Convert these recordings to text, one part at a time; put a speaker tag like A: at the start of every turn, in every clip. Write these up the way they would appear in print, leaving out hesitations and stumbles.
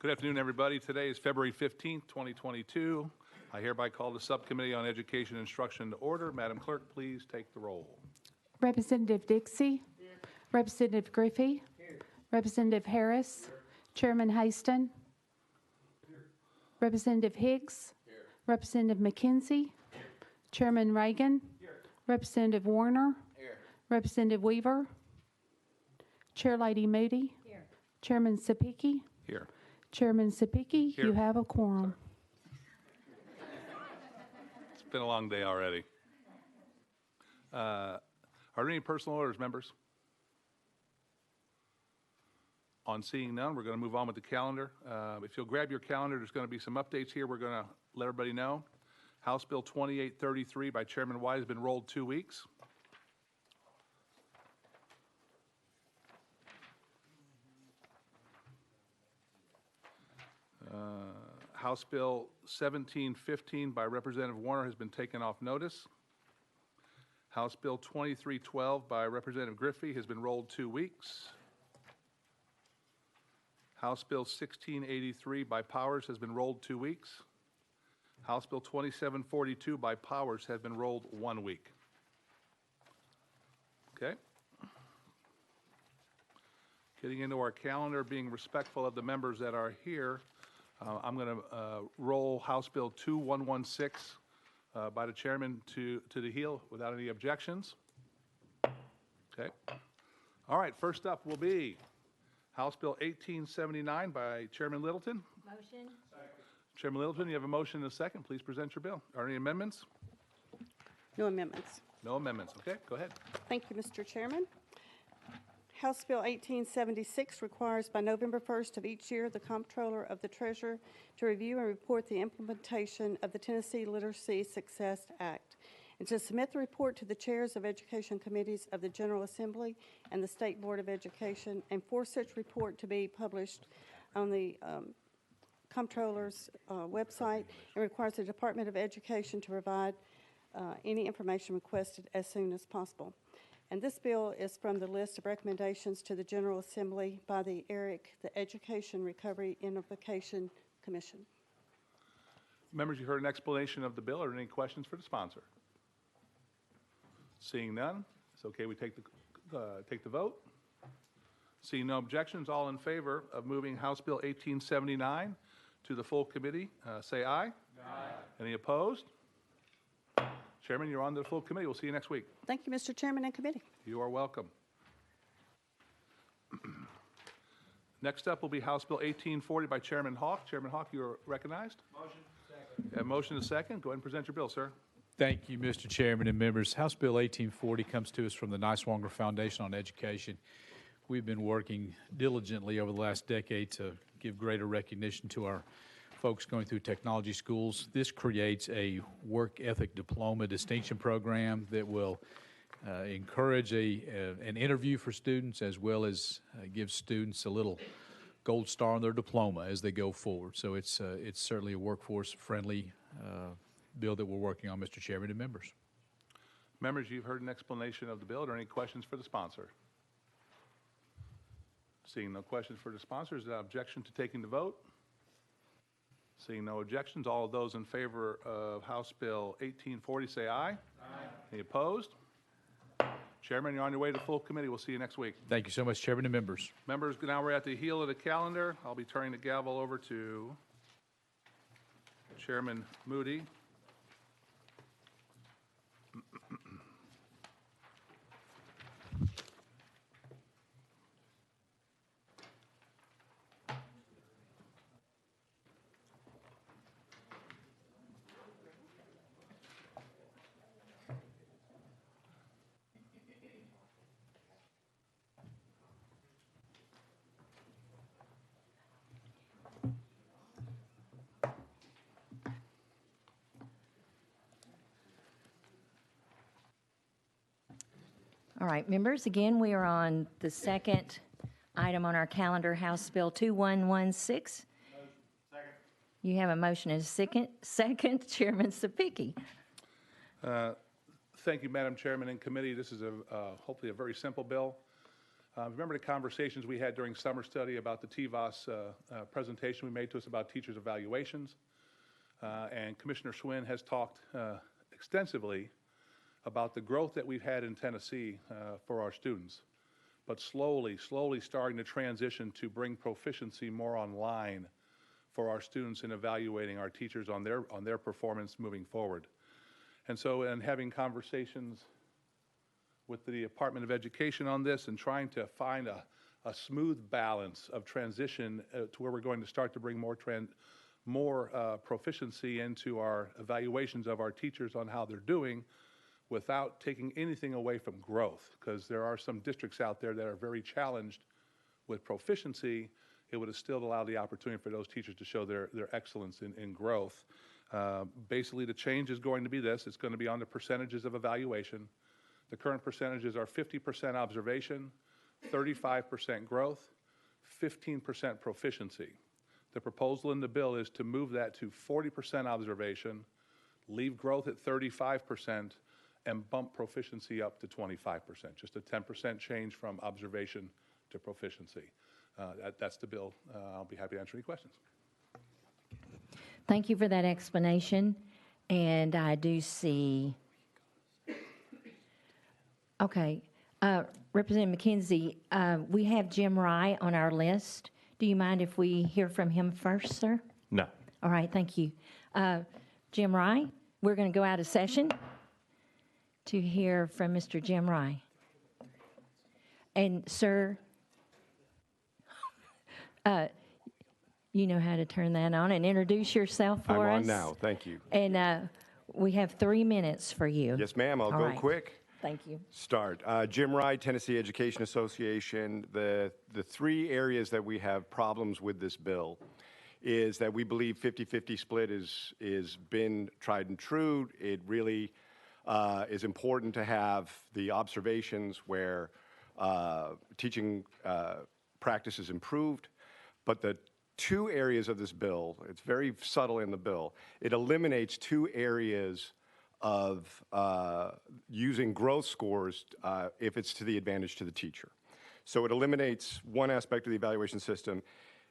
A: Good afternoon, everybody. Today is February 15th, 2022. I hereby call the Subcommittee on Education and Instruction to order. Madam Clerk, please take the roll.
B: Representative Dixie. Here. Representative Griffey. Here. Representative Harris. Here. Chairman Haston. Here. Representative Hicks. Here. Representative McKenzie. Here. Chairman Reagan. Here. Representative Warner. Here. Representative Weaver. Chair Lady Moody. Here. Chairman Sapicki.
A: Here.
B: Chairman Sapicki,
A: Here.
B: you have a quorum.
A: It's been a long day already. Are there any personal orders, members? On seeing none, we're going to move on with the calendar. If you'll grab your calendar, there's going to be some updates here. We're going to let everybody know. House Bill 2833 by Chairman White has been rolled 2 weeks. House Bill 1715 by Representative Warner has been taken off notice. House Bill 2312 by Representative Griffey has been rolled 2 weeks. House Bill 1683 by Powers has been rolled 2 weeks. House Bill 2742 by Powers has been rolled 1 week. Okay. Getting into our calendar, being respectful of the members that are here, I'm going to roll House Bill 2116 by the chairman to the heel without any objections. Okay. All right, first up will be House Bill 1879 by Chairman Littleton.
C: Motion.
A: Second. Chairman Littleton, you have a motion and a second. Please present your bill. Are there any amendments?
D: No amendments.
A: No amendments. Okay, go ahead.
D: Thank you, Mr. Chairman. House Bill 1876 requires by November 1st of each year the Comptroller of the Treasurer to review and report the implementation of the Tennessee Literacy Success Act and to submit the report to the chairs of education committees of the General Assembly and the State Board of Education, and for such report to be published on the Comptroller's website, and requires the Department of Education to provide any information requested as soon as possible. And this bill is from the list of recommendations to the General Assembly by the ERIC, the Education Recovery Innovation Commission.
A: Members, you heard an explanation of the bill. Are there any questions for the sponsor? Seeing none, it's okay. We take the vote. Seeing no objections, all in favor of moving House Bill 1879 to the full committee, say aye. Aye. Any opposed? Chairman, you're on the full committee. We'll see you next week.
D: Thank you, Mr. Chairman and committee.
A: You are welcome. Next up will be House Bill 1840 by Chairman Hawk. Chairman Hawk, you are recognized.
E: Motion. Second.
A: A motion and a second. Go ahead and present your bill, sir.
E: Thank you, Mr. Chairman and members. House Bill 1840 comes to us from the Niswonger Foundation on Education. We've been working diligently over the last decade to give greater recognition to our folks going through technology schools. This creates a work ethic diploma distinction program that will encourage an interview for students, as well as give students a little gold star on their diploma as they go forward. So it's certainly a workforce-friendly bill that we're working on, Mr. Chairman and members.
A: Members, you've heard an explanation of the bill. Are there any questions for the sponsor? Seeing no questions for the sponsor, is there an objection to taking the vote? Seeing no objections, all of those in favor of House Bill 1840 say aye. Aye. Any opposed? Chairman, you're on your way to full committee. We'll see you next week.
E: Thank you so much, Chairman and members.
A: Members, now we're at the heel of the calendar. I'll be turning the gavel over to Chairman Moody.
C: All right, members, again, we are on the second item on our calendar, House Bill 2116.
E: Second.
C: You have a motion and a second. Chairman Sapicki.
A: Thank you, Madam Chairman and committee. This is hopefully a very simple bill. Remember the conversations we had during summer study about the TVOS presentation we made to us about teachers' evaluations? And Commissioner Schwinn has talked extensively about the growth that we've had in Tennessee for our students, but slowly starting to transition to bring proficiency more online for our students in evaluating our teachers on their performance moving forward. And so, in having conversations with the Department of Education on this and trying to find a smooth balance of transition to where we're going to start to bring more proficiency into our evaluations of our teachers on how they're doing without taking anything away from growth, because there are some districts out there that are very challenged with proficiency. It would have still allowed the opportunity for those teachers to show their excellence in growth. Basically, the change is going to be this. It's going to be on the percentages of evaluation. The current percentages are 50% observation, 35% growth, 15% proficiency. The proposal in the bill is to move that to 40% observation, leave growth at 35%, and bump proficiency up to 25%, just a 10% change from observation to proficiency. That's the bill. I'll be happy to answer any questions.
C: Thank you for that explanation. And I do see, okay, Representative McKenzie, we have Jim Rye on our list. Do you mind if we hear from him first, sir?
F: No.
C: All right, thank you. Jim Rye, we're going to go out of session to hear from Mr. Jim Rye. And, sir, you know how to turn that on and introduce yourself for us.
F: I'm on now. Thank you.
C: And we have 3 minutes for you.
F: Yes, ma'am. I'll
C: All
F: go
C: right.
F: quick.
C: Thank you.
F: Start. Jim Rye, Tennessee Education Association. The 3 areas that we have problems with this bill is that we believe 50-50 split is been tried and true. It really is important to have the observations where teaching practice is improved. But the 2 areas of this bill, it's very subtle in the bill, it eliminates 2 areas of using growth scores if it's to the advantage to the teacher. So it eliminates one aspect of the evaluation system.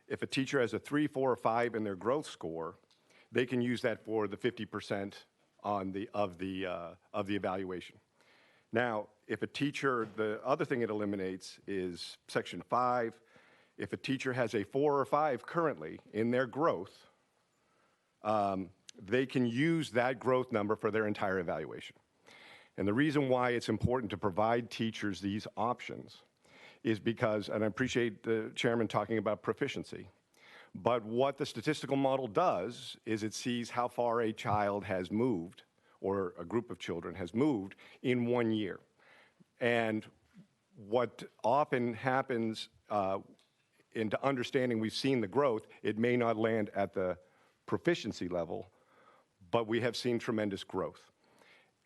F: If a teacher has a 3, 4, or 5 in their growth score, they can use that for the 50% of the evaluation. Now, if a teacher, the other thing it eliminates is Section 5. If a teacher has a 4 or 5 currently in their growth, they can use that growth number for their entire evaluation. And the reason why it's important to provide teachers these options is because, and I appreciate the chairman talking about proficiency, but what the statistical model does is it sees how far a child has moved, or a group of children has moved in 1 year. And what often happens into understanding we've seen the growth, it may not land at the proficiency level, but we have seen tremendous growth.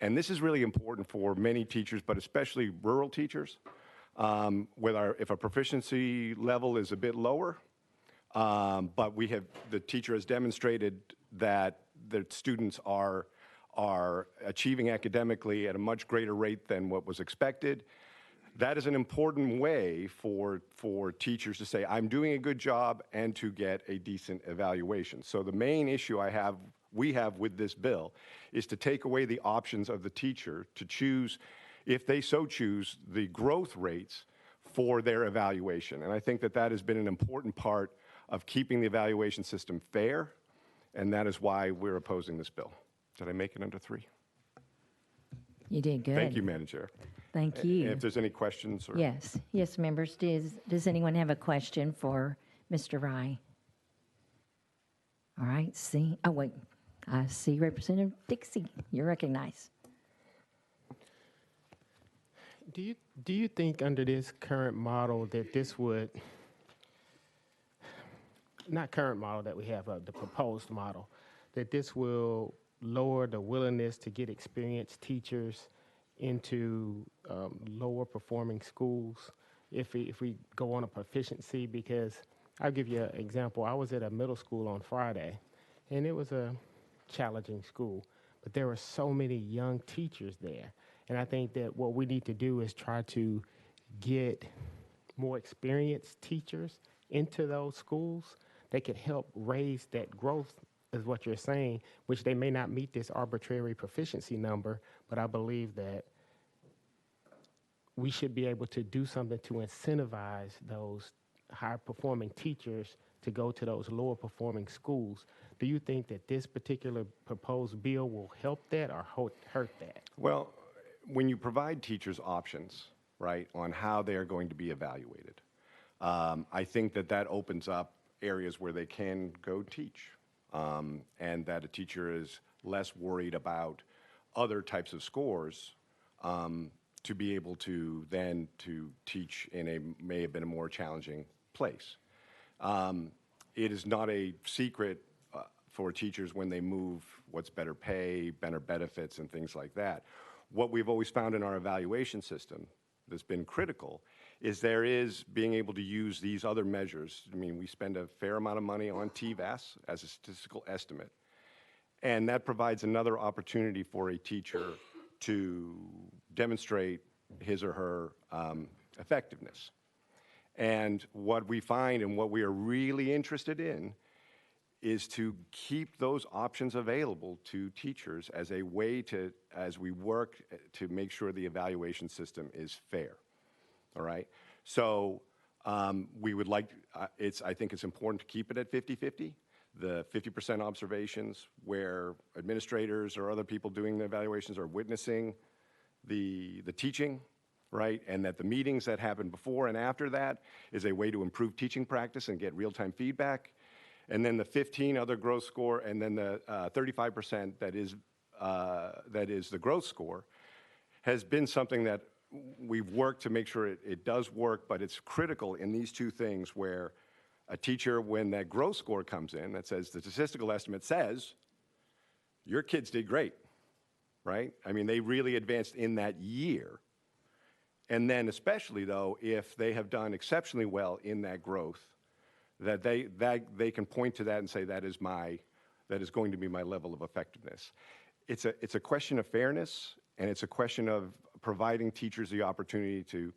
F: And this is really important for many teachers, but especially rural teachers, if a proficiency level is a bit lower, but the teacher has demonstrated that the students are achieving academically at a much greater rate than what was expected. That is an important way for teachers to say, I'm doing a good job, and to get a decent evaluation. So the main issue we have with this bill is to take away the options of the teacher to choose, if they so choose, the growth rates for their evaluation. And I think that has been an important part of keeping the evaluation system fair, and that is why we're opposing this bill. Did I make it under 3?
C: You did good.
F: Thank you, Madam Chair.
C: Thank you.
F: If there's any questions or...
C: Yes, members. Does anyone have a question for Mr. Rye? All right, I see Representative Dixie. You're recognized.
G: Do you think under this current model that this would, not current model that we have, the proposed model, that this will lower the willingness to get experienced teachers into lower performing schools if we go on a proficiency? Because I'll give you an example. I was at a middle school on Friday, and it was a challenging school, but there were so many young teachers there. And I think that what we need to do is try to get more experienced teachers into those schools, they could help raise that growth, is what you're saying, which they may not meet this arbitrary proficiency number, but I believe that we should be able to do something to incentivize those high-performing teachers to go to those lower-performing schools. Do you think that this particular proposed bill will help that or hurt that?
F: Well, when you provide teachers options, right, on how they are going to be evaluated, I think that that opens up areas where they can go teach, and that a teacher is less worried about other types of scores to be able to then to teach in a may have been a more challenging place. It is not a secret for teachers when they move what's better pay, better benefits, and things like that. What we've always found in our evaluation system that's been critical is there is being able to use these other measures. I mean, we spend a fair amount of money on TVAS as a statistical estimate, and that provides another opportunity for a teacher to demonstrate his or her effectiveness. And what we find and what we are really interested in is to keep those options available to teachers as a way to, as we work to make sure the evaluation system is fair. All right? So we would like, I think it's important to keep it at 50-50. The 50% observations where administrators or other people doing the evaluations are witnessing the teaching, right? And that the meetings that happen before and after that is a way to improve teaching practice and get real-time feedback. And then the 15 other growth score, and then the 35% that is the growth score, has been something that we've worked to make sure it does work, but it's critical in these two things where a teacher, when that growth score comes in, that says the statistical estimate says, your kids did great, right? I mean, they really advanced in that year. And then especially, though, if they have done exceptionally well in that growth, that they can point to that and say, that is going to be my level of effectiveness. It's a question of fairness, and it's a question of providing teachers the opportunity to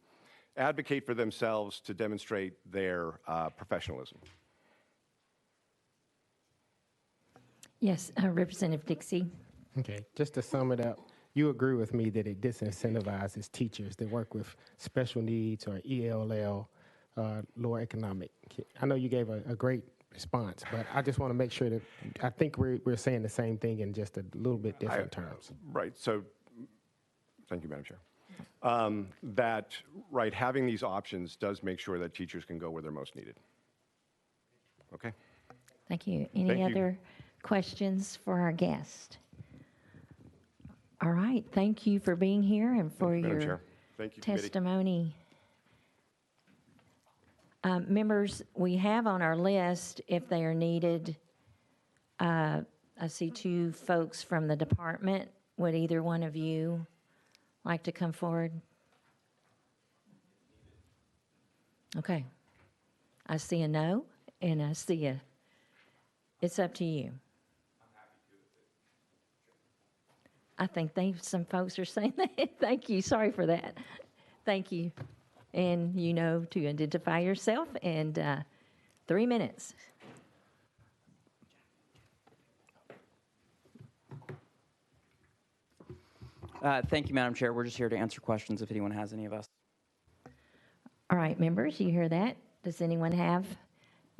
F: advocate for themselves to demonstrate their professionalism.
C: Yes, Representative Dixie.
G: Okay, just to sum it up, you agree with me that it disincentivizes teachers that work with special needs or ELL, lower economic. I know you gave a great response, but I just want to make sure that I think we're saying the same thing in just a little bit different terms.
F: Right. So, thank you, Madam Chair. That, right, having these options does make sure that teachers can go where they're most needed. Okay.
C: Thank you. Any
F: Thank you.
C: other questions for our guest? All right. Thank you for being here and for
F: Madam
C: your
F: Chair. Thank you, committee.
C: testimony. Members, we have on our list, if they are needed, I see two folks from the department. Would either one of you like to come forward? Okay. I see a no, and I see a, it's up to you. I think some folks are saying that. Thank you. Sorry for that. Thank you. And you know to identify yourself, and 3 minutes.
H: Thank you, Madam Chair. We're just here to answer questions if anyone has any of us.
C: All right, members, you hear that? Does anyone have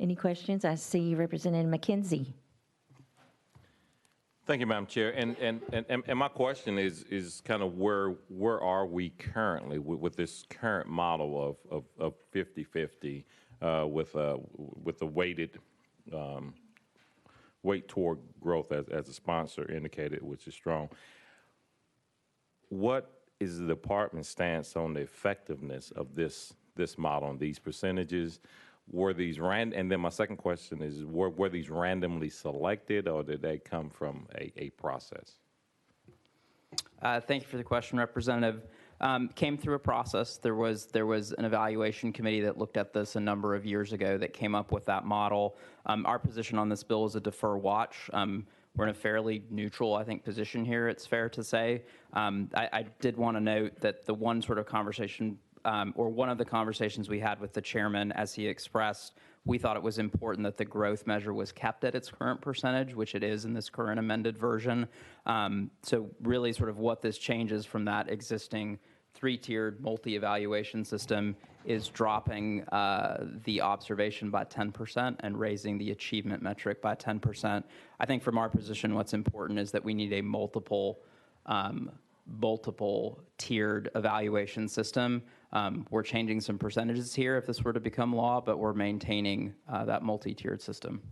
C: any questions? I see Representative McKenzie.
I: Thank you, Madam Chair. And my question is kind of where are we currently with this current model of 50-50 with the weighted weight toward growth as the sponsor indicated, which is strong. What is the department's stance on the effectiveness of this model and these percentages? Were these and then my second question is, were these randomly selected, or did they come from a process?
H: Thank you for the question, Representative. Came through a process. There was an evaluation committee that looked at this a number of years ago that came up with that model. Our position on this bill is a defer watch. We're in a fairly neutral, I think, position here, it's fair to say. I did want to note that the one sort of conversation or one of the conversations we had with the chairman, as he expressed, we thought it was important that the growth measure was kept at its current percentage, which it is in this current amended version. So really sort of what this changes from that existing three-tiered multi-evaluation system is dropping the observation by 10% and raising the achievement metric by 10%. I think from our position, what's important is that we need a multiple tiered evaluation system. We're changing some percentages here if this were to become law, but we're maintaining that multi-tiered system.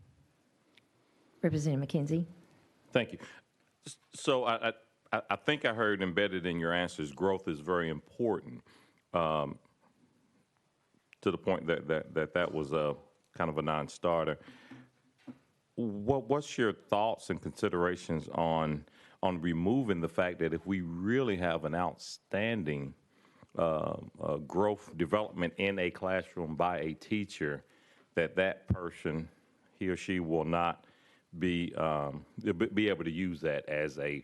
C: Representative McKenzie.
I: Thank you. So I think I heard embedded in your answers, growth is very important, to the point that was a kind of a non-starter. What's your thoughts and considerations on removing the fact that if we really have an outstanding growth development in a classroom by a teacher, that person, he or she, will not be able to use that as a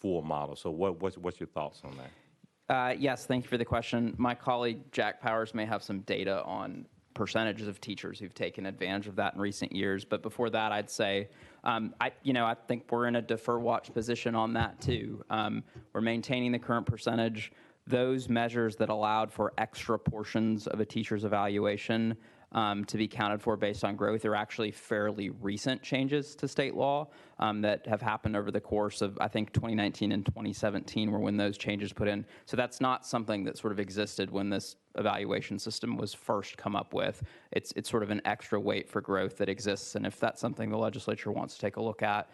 I: full model? So what's your thoughts on that?
H: Yes, thank you for the question. My colleague Jack Powers may have some data on percentages of teachers who've taken advantage of that in recent years. But before that, I'd say, I think we're in a defer watch position on that too. We're maintaining the current percentage. Those measures that allowed for extra portions of a teacher's evaluation to be counted for based on growth are actually fairly recent changes to state law that have happened over the course of, I think, 2019 and 2017 were when those changes put in. So that's not something that sort of existed when this evaluation system was first come up with. It's sort of an extra weight for growth that exists, and if that's something the legislature wants to take a look at,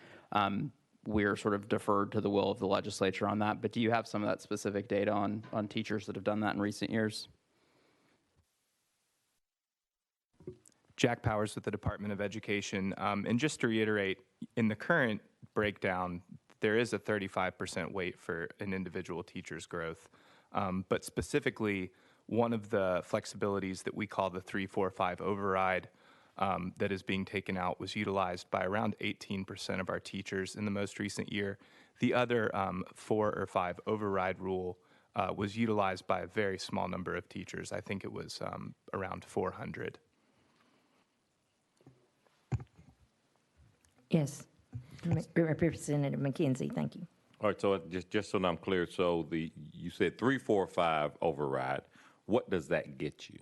H: we're sort of deferred to the will of the legislature on that. But do you have some of that specific data on teachers that have done that in recent years?
J: Jack Powers with the Department of Education. And just to reiterate, in the current breakdown, there is a 35% weight for an individual teacher's growth. But specifically, one of the flexibilities that we call the 3-4-5 override that is being taken out was utilized by around 18% of our teachers in the most recent year. The other 4 or 5 override rule was utilized by a very small number of teachers. I think it was around 400.
C: Yes. Representative McKenzie, thank you.
I: All right, so just so I'm clear, so you said 3-4-5 override. What does that get you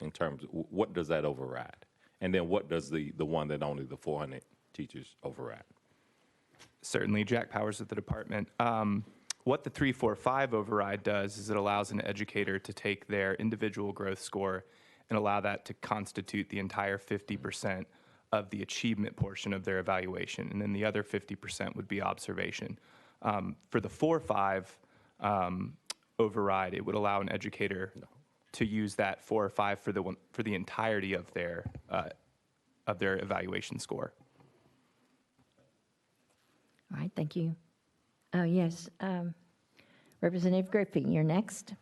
I: in terms of what does that override? And then what does the one that only the 400 teachers override?
J: Certainly, Jack Powers at the department. What the 3-4-5 override does is it allows an educator to take their individual growth score and allow that to constitute the entire 50% of the achievement portion of their evaluation, and then the other 50% would be observation. For the 4-5 override, it would allow an educator to use that 4 or 5 for the entirety of their evaluation score.
C: All right, thank you. Oh, yes. Representative Griffey, you're next.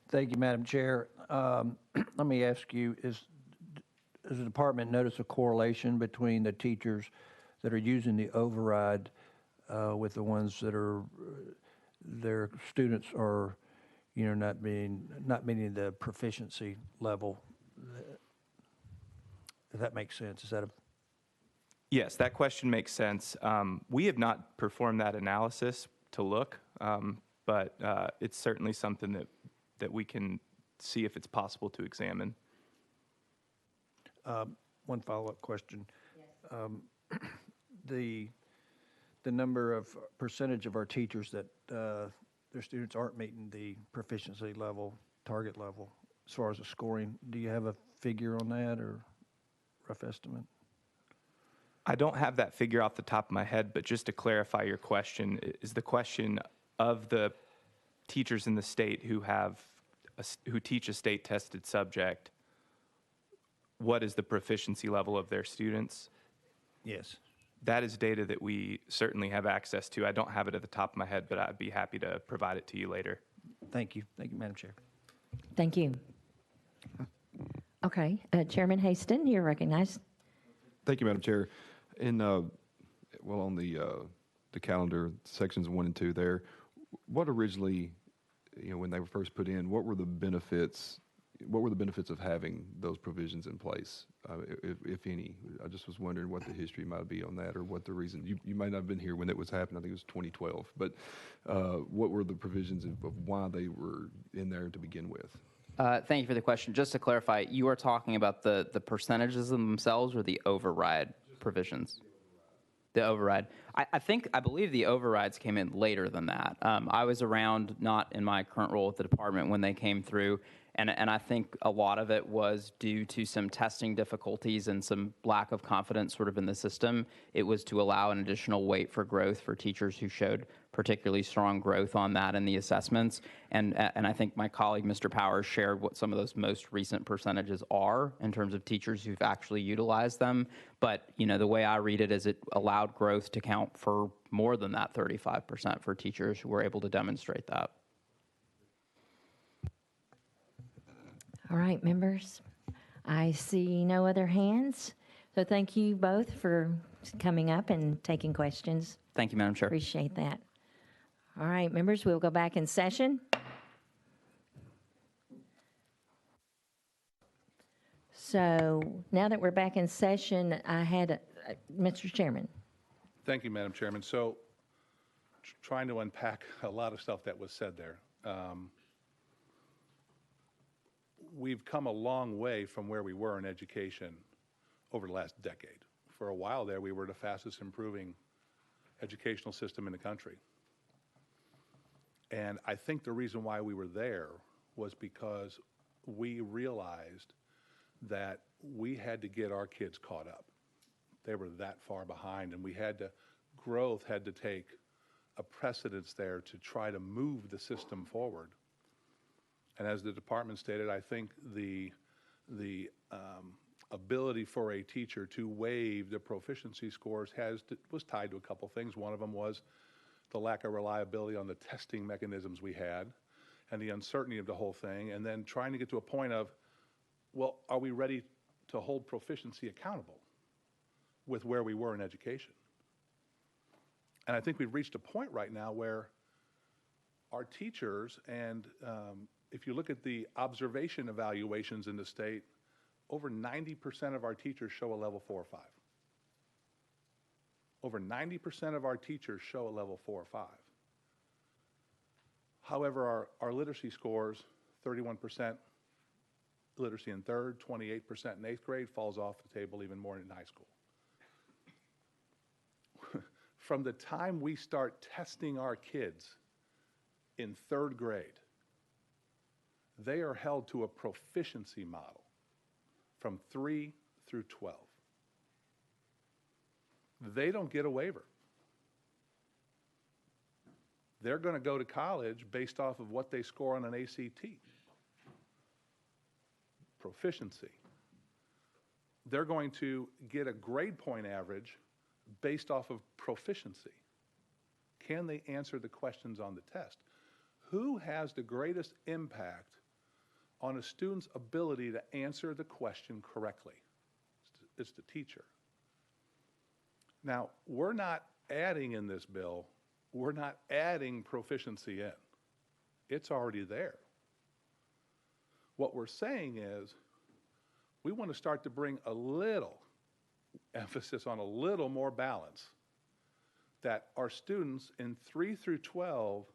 K: Thank you, Madam Chair. Let me ask you, does the department notice a correlation between the teachers that are using the override with the ones that are their students are, not meeting the proficiency level? Does that make sense? Is that a
J: Yes, that question makes sense. We have not performed that analysis to look, but it's certainly something that we can see if it's possible to examine.
K: one follow-up question? Yes. The number of percentage of our teachers that their students aren't meeting the proficiency level, target level, as far as the scoring, do you have a figure on that or rough estimate?
J: I don't have that figure off the top of my head, but just to clarify your question, is the question of the teachers in the state who teach a state-tested subject, what is the proficiency level of their students?
K: Yes.
J: That is data that we certainly have access to. I don't have it at the top of my head, but I'd be happy to provide it to you later.
K: Thank you. Thank you, Madam Chair.
C: Thank you. Okay, Chairman Haston, you're recognized.
L: Thank you, Madam Chair. On the calendar, sections 1 and 2 there, what originally when they were first put in, what were the benefits? What were the benefits of having those provisions in place, if any? I just was wondering what the history might be on that, or what the reason. You might not have been here when it was happening. I think it was 2012. But what were the provisions of why they were in there to begin with?
H: Thank you for the question. Just to clarify, you are talking about the percentages themselves or the override provisions? The override. I believe the overrides came in later than that. I was around, not in my current role at the department, when they came through, and I think a lot of it was due to some testing difficulties and some lack of confidence sort of in the system. It was to allow an additional weight for growth for teachers who showed particularly strong growth on that in the assessments. And I think my colleague, Mr. Powers, shared what some of those most recent percentages are in terms of teachers who've actually utilized them. But, the way I read it is it allowed growth to count for more than that 35% for teachers who were able to demonstrate that.
C: All right, members. I see no other hands. So thank you both for coming up and taking questions.
H: Thank you, Madam Chair.
C: Appreciate that. All right, members, we'll go back in session. So now that we're back in session, I had, Mr. Chairman.
A: Thank you, Madam Chairman. So, trying to unpack a lot of stuff that was said there. We've come a long way from where we were in education over the last decade. For a while there, we were the fastest improving educational system in the country. And I think the reason why we were there was because we realized that we had to get our kids caught up. They were that far behind, and growth had to take a precedence there to try to move the system forward. And as the department stated, I think the ability for a teacher to waive the proficiency scores was tied to a couple things. One of them was the lack of reliability on the testing mechanisms we had and the uncertainty of the whole thing, and then trying to get to a point of, well, are we ready to hold proficiency accountable with where we were in education? And I think we've reached a point right now where our teachers, and if you look at the observation evaluations in the state, over 90% of our teachers show a level 4 or 5. Over 90% of our teachers show a level 4 or 5. However, our literacy scores, 31% literacy in third, 28% in 8th grade, falls off the table even more in high school. From the time we start testing our kids in 3rd grade, they are held to a proficiency model from 3 through 12. They don't get a waiver. They're going to go to college based off of what they score on an ACT. Proficiency. They're going to get a grade point average based off of proficiency. Can they answer the questions on the test? Who has the greatest impact on a student's ability to answer the question correctly? It's the teacher. Now, we're not adding in this bill, we're not adding proficiency in. It's already there. What we're saying is we want to start to bring a little emphasis on a little more balance, that our students in 3 through 12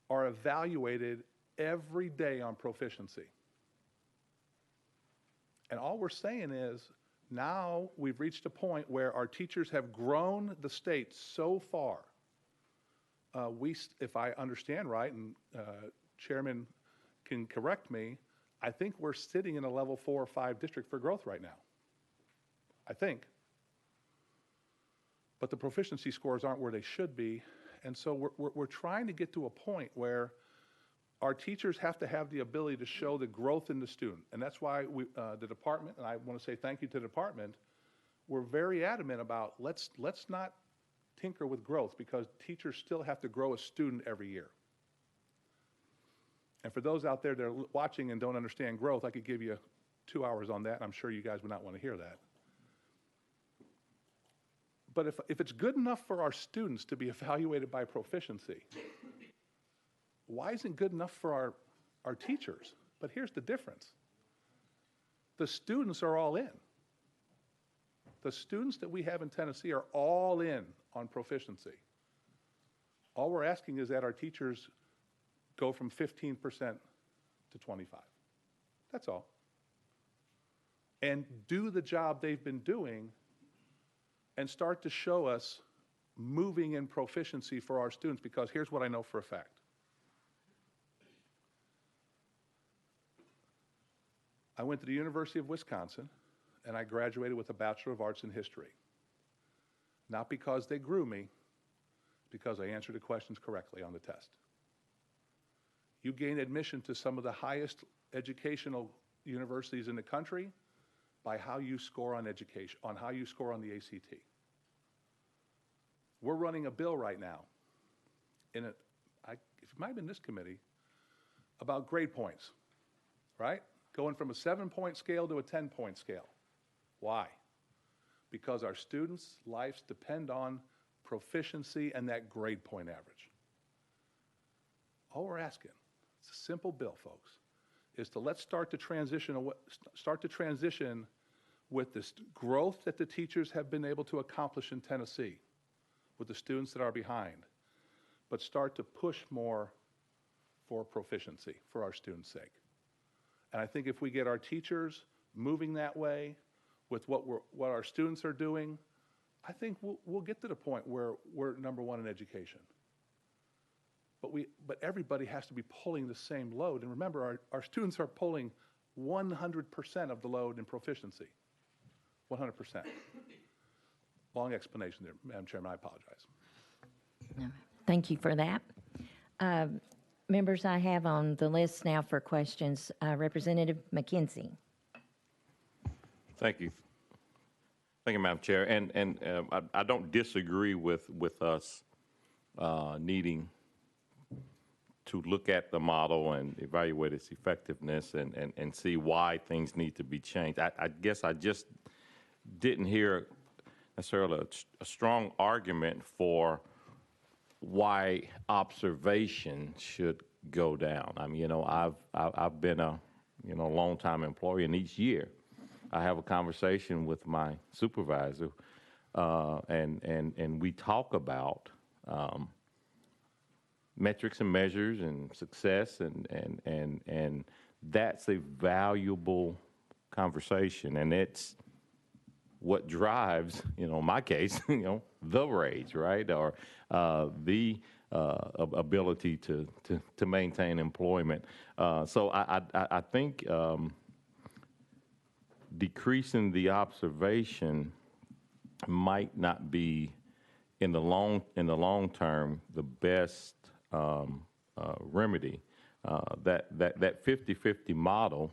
A: are evaluated every day on proficiency. And all we're saying is now we've reached a point where our teachers have grown the state so far. If I understand right, and Chairman can correct me, I think we're sitting in a level 4 or 5 district for growth right now. I think. But the proficiency scores aren't where they should be. And so we're trying to get to a point where our teachers have to have the ability to show the growth in the student. And that's why the department, and I want to say thank you to the department, we're very adamant about let's not tinker with growth, because teachers still have to grow a student every year. And for those out there that are watching and don't understand growth, I could give you 2 hours on that, and I'm sure you guys would not want to hear that. But if it's good enough for our students to be evaluated by proficiency, why isn't good enough for our teachers? But here's the difference. The students are all in. The students that we have in Tennessee are all in on proficiency. All we're asking is that our teachers go from 15% to 25. That's all. And do the job they've been doing and start to show us moving in proficiency for our students, because here's what I know for a fact. I went to the University of Wisconsin, and I graduated with a Bachelor of Arts in History. Not because they grew me, because I answered the questions correctly on the test. You gain admission to some of the highest educational universities in the country by how you score on education, on how you score on the ACT. We're running a bill right now, it might have been this committee, about grade points, right? Going from a 7-point scale to a 10-point scale. Why? Because our students' lives depend on proficiency and that grade point average. All we're asking, it's a simple bill, folks, is to let's start to transition with this growth that the teachers have been able to accomplish in Tennessee with the students that are behind, but start to push more for proficiency for our students' sake. And I think if we get our teachers moving that way with what our students are doing, I think we'll get to the point where we're number one in education. But everybody has to be pulling the same load. And remember, our students are pulling 100% of the load in proficiency. 100%. Long explanation there, Madam Chairman, I apologize.
C: Thank you for that. Members, I have on the list now for questions, Representative McKenzie.
I: Thank you. Thank you, Madam Chair. And I don't disagree with us needing to look at the model and evaluate its effectiveness and see why things need to be changed. I guess I just didn't hear necessarily a strong argument for why observation should go down. I mean, I've been a long-time employee, and each year I have a conversation with my supervisor, and we talk about metrics and measures and success, and that's a valuable conversation, and it's what drives, in my case, the raise, right, or the ability to maintain employment. So I think decreasing the observation might not be in the long term the best remedy. That 50-50 model,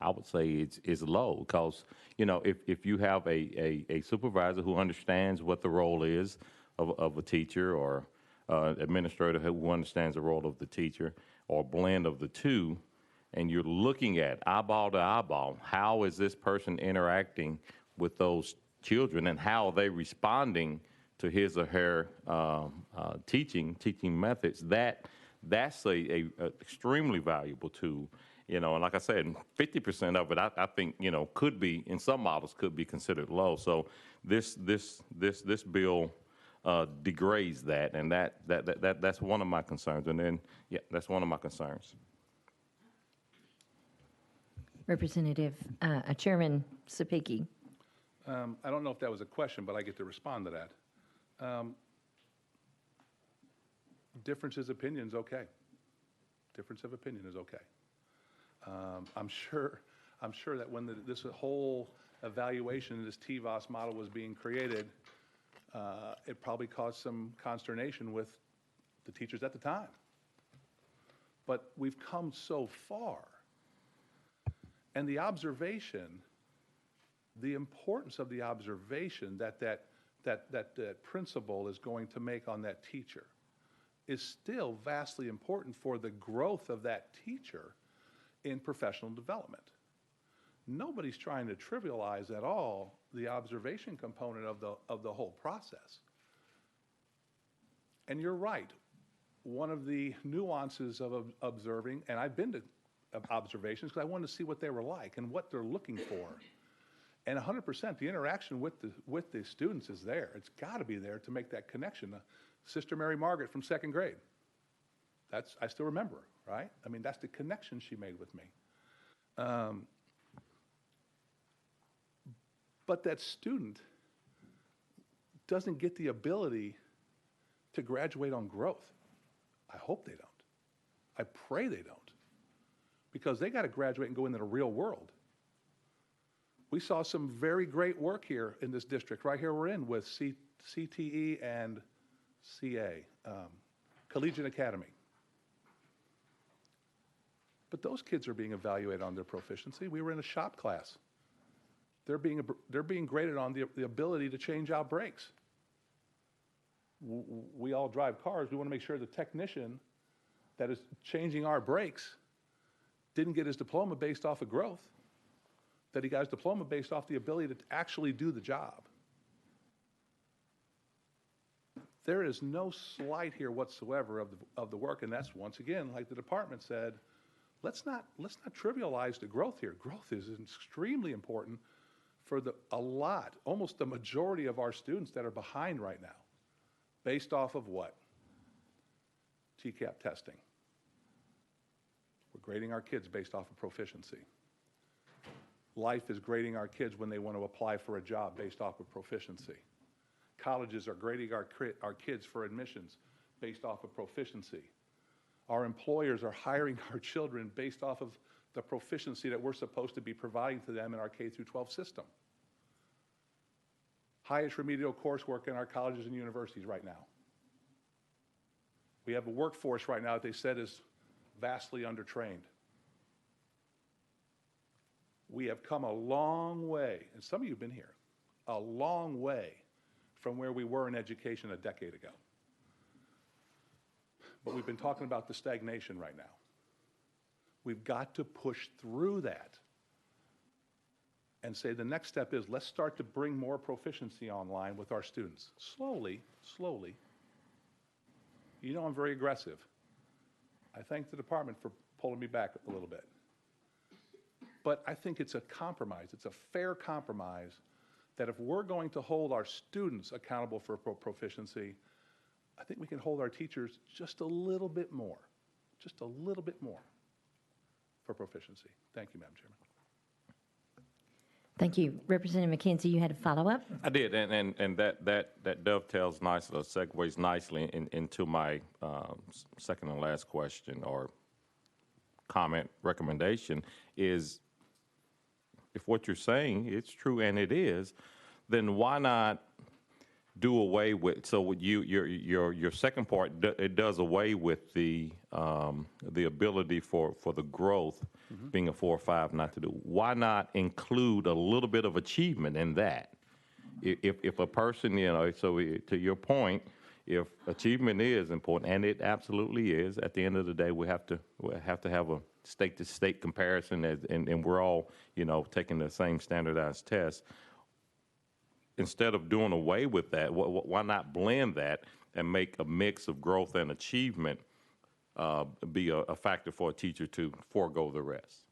I: I would say is low, because if you have a supervisor who understands what the role is of a teacher, or administrator who understands the role of the teacher, or a blend of the two, and you're looking at eyeball to eyeball, how is this person interacting with those children, and how are they responding to his or her teaching methods? That's a extremely valuable tool. And like I said, 50% of it, I think, could be, in some models, could be considered low. So this bill degrades that, and that's one of my concerns. And then, that's one of my concerns.
C: Representative, Chairman Sapicki.
A: I don't know if that was a question, but I get to respond to that. Differences of opinion is okay. Difference of opinion is okay. I'm sure that when this whole evaluation, this TVOS model was being created, it probably caused some consternation with the teachers at the time. But we've come so far. And the observation, the importance of the observation that principal is going to make on that teacher is still vastly important for the growth of that teacher in professional development. Nobody's trying to trivialize at all the observation component of the whole process. And you're right. one of the nuances of observing, and I've been to observations because I wanted to see what they were like and what they're looking for. And 100%, the interaction with the students is there. It's got to be there to make that connection. Sister Mary Margaret from second grade. I still remember, right? I mean, that's the connection she made with me. But that student doesn't get the ability to graduate on growth. I hope they don't. I pray they don't. Because they got to graduate and go into the real world. We saw some very great work here in this district, right here we're in with CTE and CA, Collegiate Academy. But those kids are being evaluated on their proficiency. We were in a shop class. They're being graded on the ability to change out brakes. We all drive cars. We want to make sure the technician that is changing our brakes didn't get his diploma based off of growth, that he got his diploma based off the ability to actually do the job. There is no slight here whatsoever of the work, and that's, once again, like the department said, let's not trivialize the growth here. Growth is extremely important for almost the majority of our students that are behind right now, based off of what? TCAP testing. We're grading our kids based off of proficiency. Life is grading our kids when they want to apply for a job based off of proficiency. Colleges are grading our kids for admissions based off of proficiency. Our employers are hiring our children based off of the proficiency that we're supposed to be providing to them in our K through 12 system. Highest remedial coursework in our colleges and universities right now. We have a workforce right now that they said is vastly undertrained. We have come a long way, and some of you have been here, a long way from where we were in education a decade ago. But we've been talking about the stagnation right now. We've got to push through that and say the next step is let's start to bring more proficiency online with our students. Slowly, slowly. You know I'm very aggressive. I thank the department for pulling me back a little bit. But I think it's a compromise. It's a fair compromise that if we're going to hold our students accountable for proficiency, I think we can hold our teachers just a little bit more for proficiency. Thank you, Madam Chairman.
C: Thank you. Representative McKenzie, you had a follow-up?
I: I did, and that dovetails nicely, or segues nicely into my second and last question or comment, recommendation is, if what you're saying is true, and it is, then why not do away with, so your second part, it does away with the ability for the growth being a 4 or 5 not to do. Why not include a little bit of achievement in that? If a person, to your point, if achievement is important, and it absolutely is, at the end of the day, we have to have a state-to-state comparison, and we're all, taking the same standardized test. Instead of doing away with that, why not blend that and make a mix of growth and achievement be a factor for a teacher to forego the rest?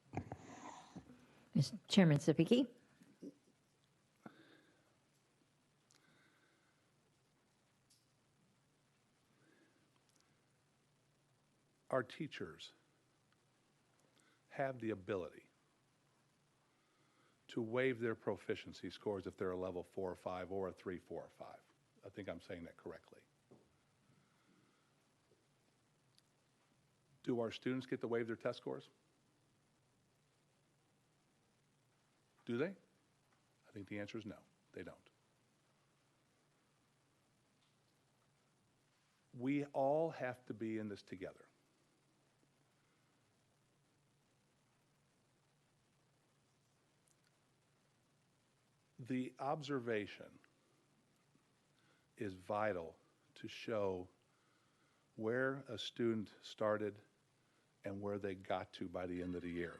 C: Mr. Chairman Subcommittee.
A: Our teachers have the ability to waive their proficiency scores if they're a level 4 or 5 or a 3, 4, or 5. I think I'm saying that correctly. Do our students get to waive their test scores? Do they? I think the answer is no, they don't. We all have to be in this together. The observation is vital to show where a student started and where they got to by the end of the year.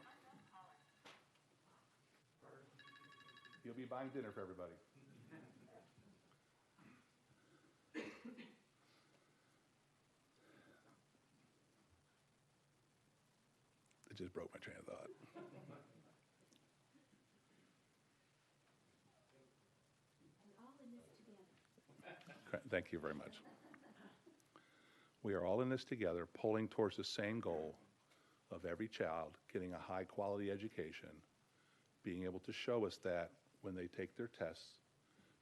A: You'll be buying dinner for everybody. just broke my train of thought. Thank you very much. We are all in this together, pulling towards the same goal of every child getting a high-quality education, being able to show us that when they take their tests,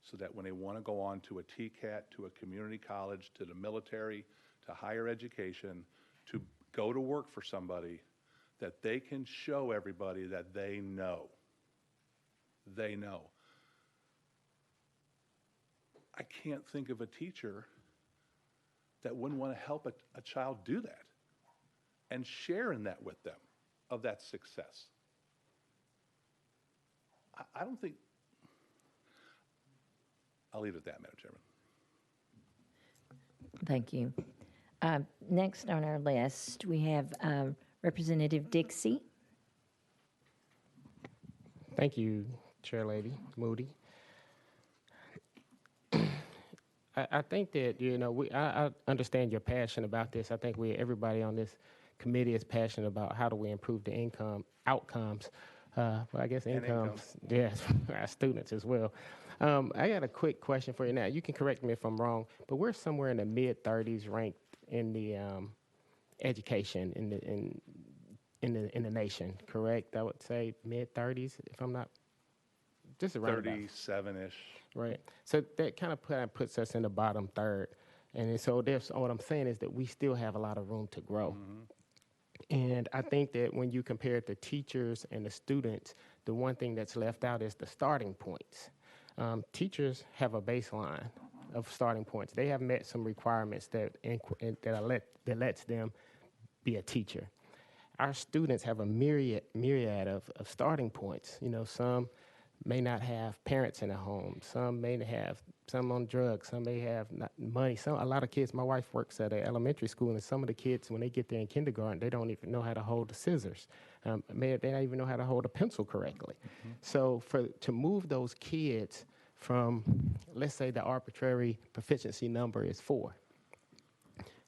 A: so that when they want to go on to a TCAT, to a community college, to the military, to higher education, to go to work for somebody, that they can show everybody that they know. They know. I can't think of a teacher that wouldn't want to help a child do that and share in that with them, of that success. I don't think, I'll leave it at that, Madam Chairman.
C: Thank you. Next on our list, we have Representative Dixie.
G: Thank you, Chair Lady Moody. I think that, you know, I understand your passion about this. I think everybody on this committee is passionate about how do we improve the outcomes. Well, I guess incomes, yes, for our students as well. I got a quick question for you now. You can correct me if I'm wrong, but we're somewhere in the mid-30s ranked in the education in the nation, correct? I would say mid-30s, if I'm not, just around
A: 37-ish.
G: Right. So that kind of puts us in the bottom third. And so what I'm saying is that we still have a lot of room to grow. Mm-hmm. And I think that when you compare the teachers and the students, the one thing that's left out is the starting points. Teachers have a baseline of starting points. They have met some requirements that lets them be a teacher. Our students have a myriad of starting points. You know, some may not have parents in the home. Some may have some on drugs. Some may have not money. A lot of kids. My wife works at an elementary school, and some of the kids, when they get there in kindergarten, they don't even know how to hold the scissors. They don't even know how to hold a pencil correctly. Mm-hmm. So to move those kids from, let's say, the arbitrary proficiency number is 4,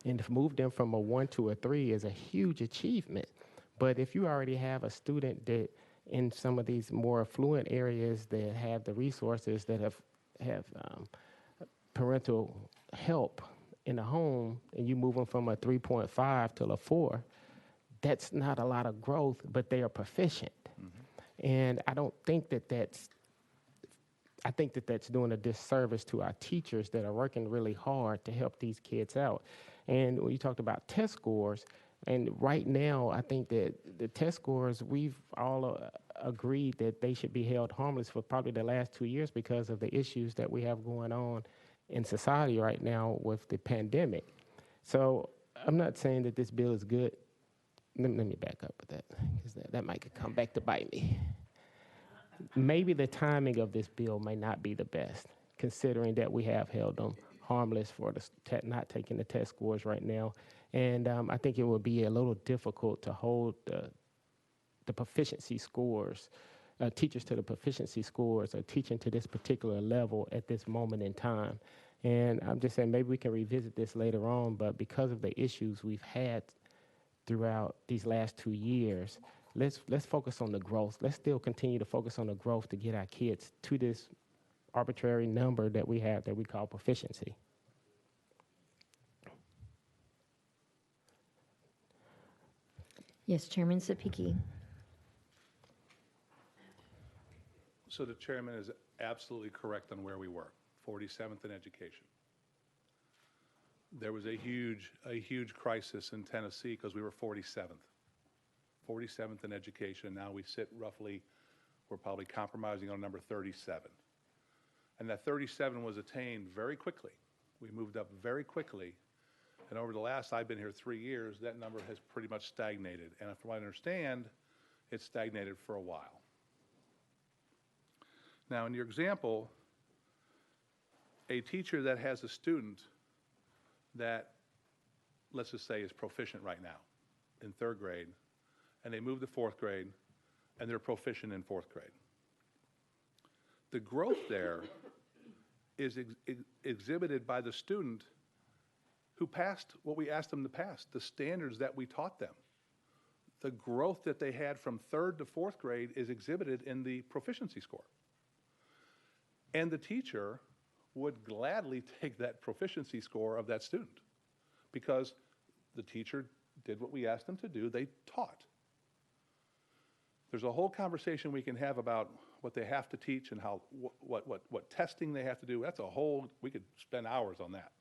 G: and to move them from a 1 to a 3 is a huge achievement. But if you already have a student that in some of these more affluent areas that have the resources, that have parental help in the home, and you move them from a 3.5 to a 4, that's not a lot of growth, but they are proficient. Mm-hmm. And I don't think that's doing a disservice to our teachers that are working really hard to help these kids out. And when you talked about test scores, and right now, I think that the test scores, we've all agreed that they should be held harmless for probably the last 2 years because of the issues that we have going on in society right now with the pandemic. So I'm not saying that this bill is good. Let me back up with that, because that might come back to bite me. Maybe the timing of this bill may not be the best, considering that we have held them harmless for not taking the test scores right now. And I think it would be a little difficult to hold the proficiency scores, teachers to the proficiency scores, or teaching to this particular level at this moment in time. And I'm just saying maybe we can revisit this later on, but because of the issues we've had throughout these last 2 years, let's focus on the growth. Let's still continue to focus on the growth to get our kids to this arbitrary number that we have that we call proficiency.
C: Yes, Chairman Sapiki.
A: So the chairman is absolutely correct on where we were, 47th in education. There was a huge crisis in Tennessee because we were 47th in education. Now we sit roughly, we're probably compromising on number 37. And that 37 was attained very quickly. We moved up very quickly. And over the last, I've been here 3 years, that number has pretty much stagnated. And from what I understand, it's stagnated for a while. Now, in your example, a teacher that has a student that, let's just say, is proficient right now in 3rd grade, and they move to 4th grade, and they're proficient in 4th grade. The growth there is exhibited by the student who passed what we asked them to pass, the standards that we taught them. the growth that they had from 3rd to 4th grade is exhibited in the proficiency score. And the teacher would gladly take that proficiency score of that student because the teacher did what we asked them to do, they taught. There's a whole conversation we can have about what they have to teach and how, what testing they have to do. That's a whole, we could spend hours on that.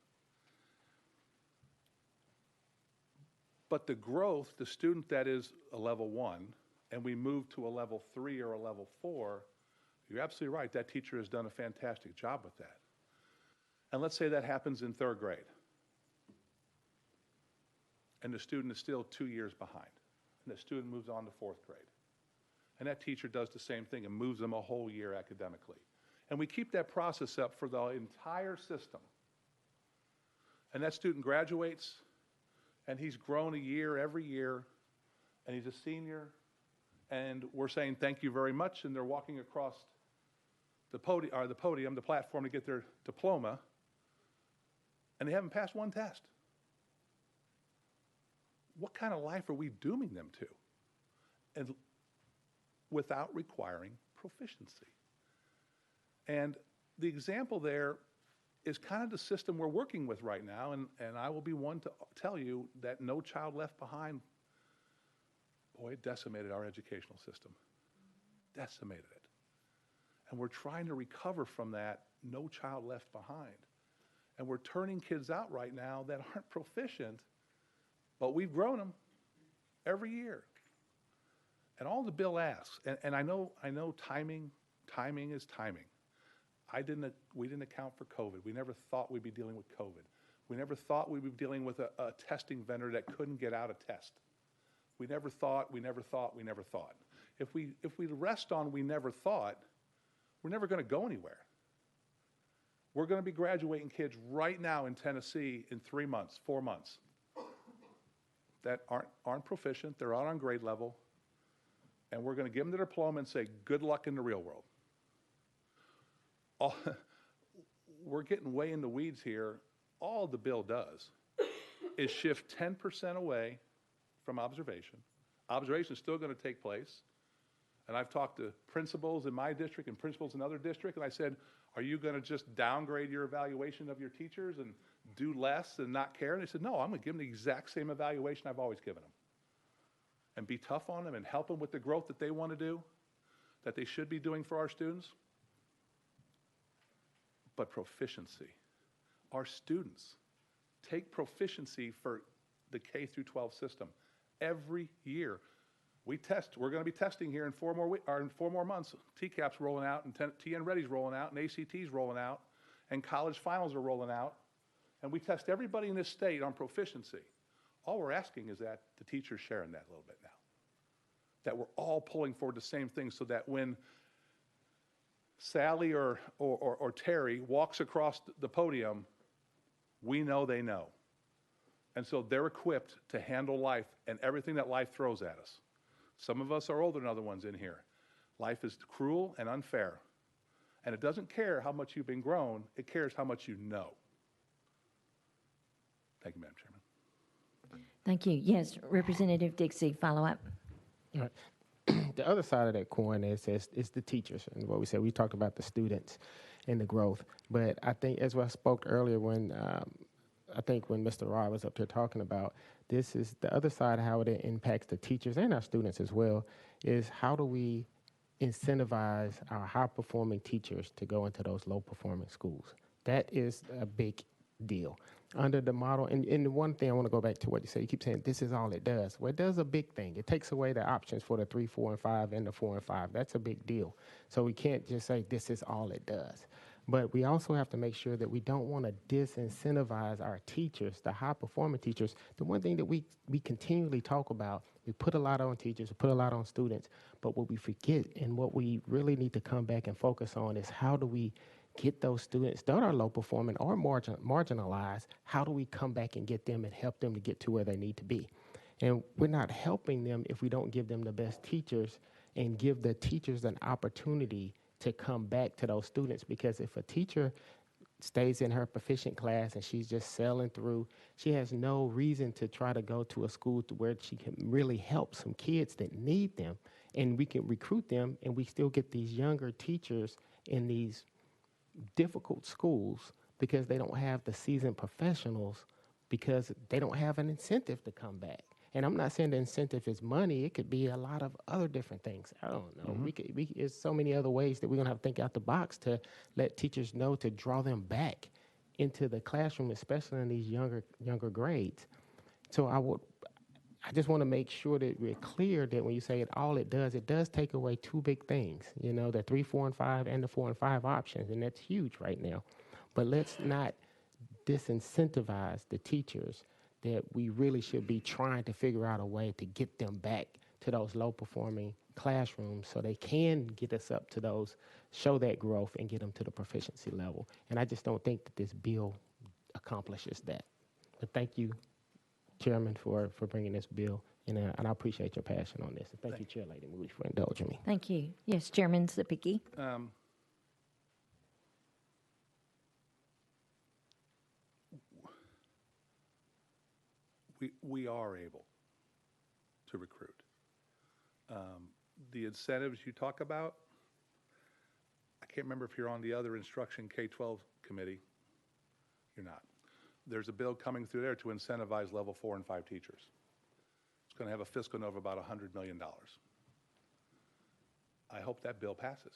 A: But the growth, the student that is a level 1, and we move to a level 3 or a level 4, you're absolutely right, that teacher has done a fantastic job with that. And let's say that happens in 3rd grade. And the student is still 2 years behind. And the student moves on to 4th grade. And that teacher does the same thing and moves them a whole year academically. And we keep that process up for the entire system. And that student graduates, and he's grown a year every year, and he's a senior, and we're saying thank you very much, and they're walking across the podium, the platform to get their diploma, and they haven't passed one test. What kind of life are we dooming them to? And without requiring proficiency. And the example there is kind of the system we're working with right now, and I will be one to tell you that No Child Left Behind, boy, it decimated our educational system. Decimated it. And we're trying to recover from that No Child Left Behind. And we're turning kids out right now that aren't proficient, but we've grown them every year. And all the bill asks, and I know timing is timing. We didn't account for COVID. We never thought we'd be dealing with COVID. We never thought we'd be dealing with a testing vendor that couldn't get out a test. We never thought. If we rest on we never thought, we're never going to go anywhere. We're going to be graduating kids right now in Tennessee in 3 months, 4 months, that aren't proficient, they're out on grade level, and we're going to give them the diploma and say, good luck in the real world. We're getting way in the weeds here. All the bill does is shift 10% away from observation. Observation is still going to take place. And I've talked to principals in my district and principals in other districts, and I said, are you going to just downgrade your evaluation of your teachers and do less and not care? And they said, no, I'm going to give them the exact same evaluation I've always given them. And be tough on them and help them with the growth that they want to do, that they should be doing for our students. But proficiency. Our students take proficiency for the K through 12 system every year. We test. We're going to be testing here in 4 more months. TCAP's rolling out, and TN Ready's rolling out, and ACT's rolling out, and college finals are rolling out. And we test everybody in this state on proficiency. All we're asking is that the teachers share in that a little bit now. That we're all pulling for the same thing so that when Sally or Terry walks across the podium, we know they know. And so they're equipped to handle life and everything that life throws at us. Some of us are older than other ones in here. Life is cruel and unfair. And it doesn't care how much you've been grown, it cares how much you know. Thank you, Madam Chairman.
C: Thank you. Yes, Representative Dixie, follow up.
G: All right. The other side of that coin is the teachers. And what we said, we talked about the students and the growth. But I think, as I spoke earlier when Mr. Rod was up here talking about, this is the other side of how it impacts the teachers and our students as well, is how do we incentivize our high-performing teachers to go into those low-performing schools? That is a big deal. Under the model, and the one thing I want to go back to what you say, you keep saying this is all it does. Well, it does a big thing. It takes away the options for the 3, 4, and 5 and the 4 and 5. That's a big deal. So we can't just say this is all it does. But we also have to make sure that we don't want to disincentivize our teachers, the high-performing teachers. The one thing that we continually talk about, we put a lot on teachers, we put a lot on students, but what we forget and what we really need to come back and focus on is how do we get those students that are low-performing or marginalized, how do we come back and get them and help them to get to where they need to be? And we're not helping them if we don't give them the best teachers and give the teachers an opportunity to come back to those students, because if a teacher stays in her proficient class and she's just sailing through. She has no reason to try to go to a school to where she can really help some kids that need them. And we can recruit them, and we still get these younger teachers in these difficult schools because they don't have the seasoned professionals, because they don't have an incentive to come back. And I'm not saying the incentive is money. It could be a lot of other different things. I don't know. There's so many other ways that we're going to have to think out the box to let teachers know to draw them back into the classroom, especially in these younger grades. So I just want to make sure that we're clear that when you say it does take away two big things, the 3, 4, and 5 and the 4 and 5 options, and that's huge right now. But let's not disincentivize the teachers that we really should be trying to figure out a way to get them back to those low-performing classrooms so they can get us up to those, show that growth and get them to the proficiency level. And I just don't think that this bill accomplishes that. But thank you, Chairman, for bringing this bill, and I appreciate your passion on this. And thank you, Chair Lady Moody, for indulging me.
C: Thank you. Yes, Chairman Zipicki.
A: We are able to recruit. The incentives you talk about, I can't remember if you're on the other instruction K-12 committee. You're not. There's a bill coming through there to incentivize level 4 and 5 teachers. It's going to have a fiscal note of about $100 million. I hope that bill passes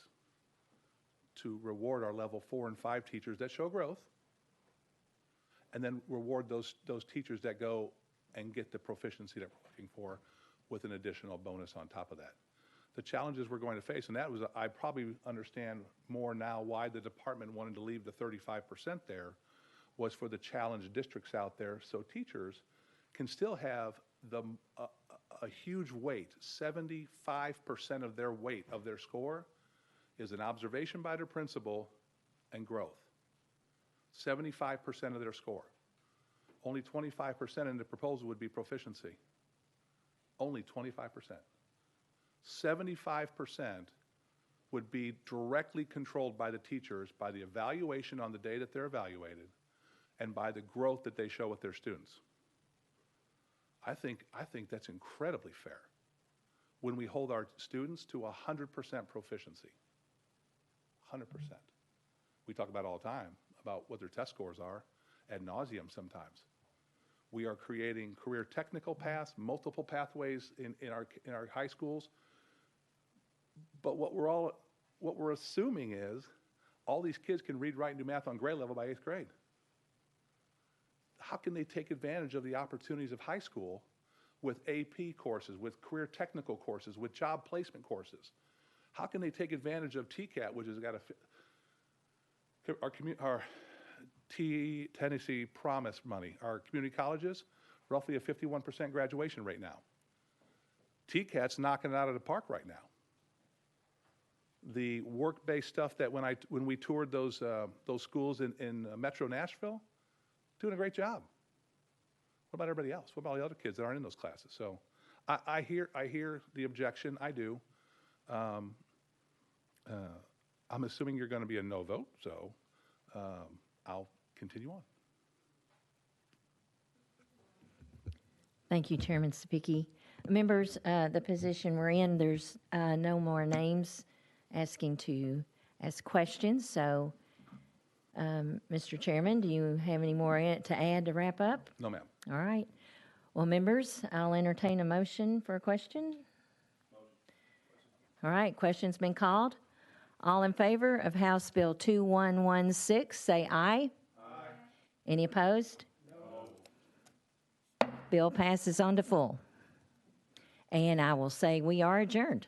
A: to reward our level 4 and 5 teachers that show growth, and then reward those teachers that go and get the proficiency that we're looking for with an additional bonus on top of that. The challenges we're going to face, and that was, I probably understand more now why the department wanted to leave the 35% there, was for the challenged districts out there, so teachers can still have a huge weight. 75% of their weight of their score is an observation by their principal and growth. 75% of their score. Only 25% in the proposal would be proficiency. Only 25%. 75% would be directly controlled by the teachers, by the evaluation on the day that they're evaluated, and by the growth that they show with their students. I think that's incredibly fair when we hold our students to 100% proficiency. 100%. We talk about all the time about what their test scores are ad nauseum sometimes. We are creating career technical paths, multiple pathways in our high schools. But what we're assuming is all these kids can read, write, and do math on grade level by 8th grade. How can they take advantage of the opportunities of high school with AP courses, with career technical courses, with job placement courses? How can they take advantage of TCAT, which has got our Tennessee Promise money? Our community colleges, roughly a 51% graduation rate now. TCAT's knocking it out of the park right now. The work-based stuff that when we toured those schools in Metro Nashville, doing a great job. What about everybody else? What about all the other kids that aren't in those classes? So I hear the objection. I do. I'm assuming you're going to be a no vote, so I'll continue on.
C: Thank you, Chairman Zipicki. Members, the position we're in, there's no more names asking to ask questions. So, Mr. Chairman, do you have any more to add to wrap up?
A: No, ma'am.
C: All right. Well, members, I'll entertain a motion for a question. All right, question's been called. All in favor of House Bill 2116, say aye. Aye. Any opposed? No. Bill passes on to full. And I will say we are adjourned.